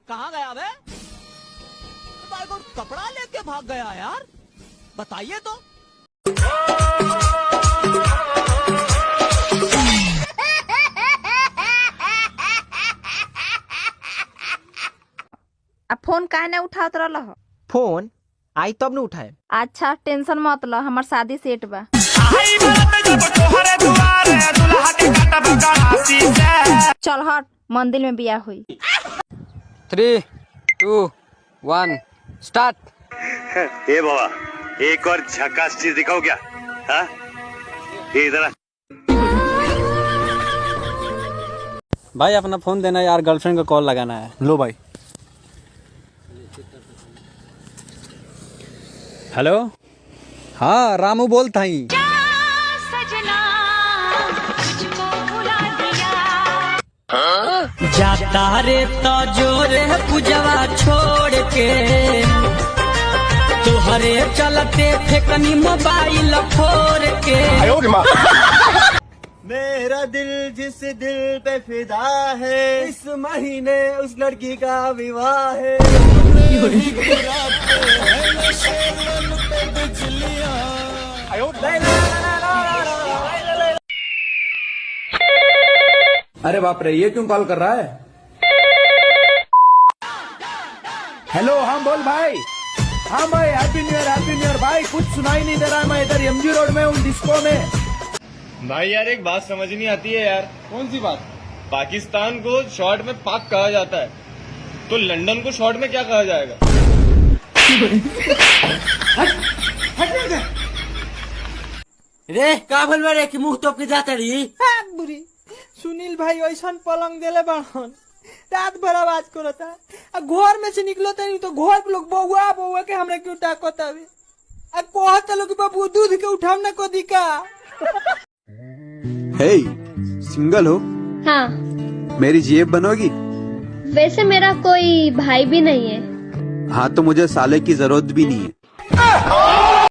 कहाँ गया बे? भाई को कपड़ा लेके भाग गया यार, बताइए तो। अब फोन काहे नहीं उठात रहल हो? फोन आई तब न उठाए। अच्छा टेंशन मत लो, हमार शादी सेट बा। चल हट, मंदिर में बियाह हुई। 3, 2, 1 स्टार्ट। ए बाबा, एक और झकास चीज दिखाओ क्या? हाँ, ये इधर। भाई अपना फोन देना यार, गर्लफ्रेंड को कॉल लगाना है। लो भाई। हेलो, हाँ रामू बोलता ही। जाता रे तो जोरे पूजवा छोड़ के, तुहरे चलते फेकनी मोबाइल फोड़ के। मेरा दिल जिस दिल पे फिदा है, इस महीने उस लड़की का विवाह है। अरे बाप रे, ये क्यों कॉल कर रहा है? हेलो, हाँ बोल भाई। हाँ भाई, हैप्पी न्यू ईयर भाई। कुछ सुनाई नहीं दे रहा है, मैं इधर एमजी रोड में हूँ, डिस्को में। भाई यार एक बात समझ नहीं आती है यार। कौन सी बात? पाकिस्तान को शॉर्ट में पाक कहा जाता है, तो लंदन को शॉर्ट में क्या कहा जाएगा? रे का भल रे कि मुंह तोप के जाता रही। बुरी सुनील भाई ऐसा पलंग देले बाहन, रात भर आवाज करता है। घर में से निकलो नहीं तो घर के लोग बउआ बउआ के हमरा क्यों टाकत आवे। कहता लोग बाबू दूध के उठाव ना को दिका। हे, सिंगल हो? हाँ। मेरी जेब बनोगी? वैसे मेरा कोई भाई भी नहीं है। हाँ तो मुझे साले की जरूरत भी नहीं है।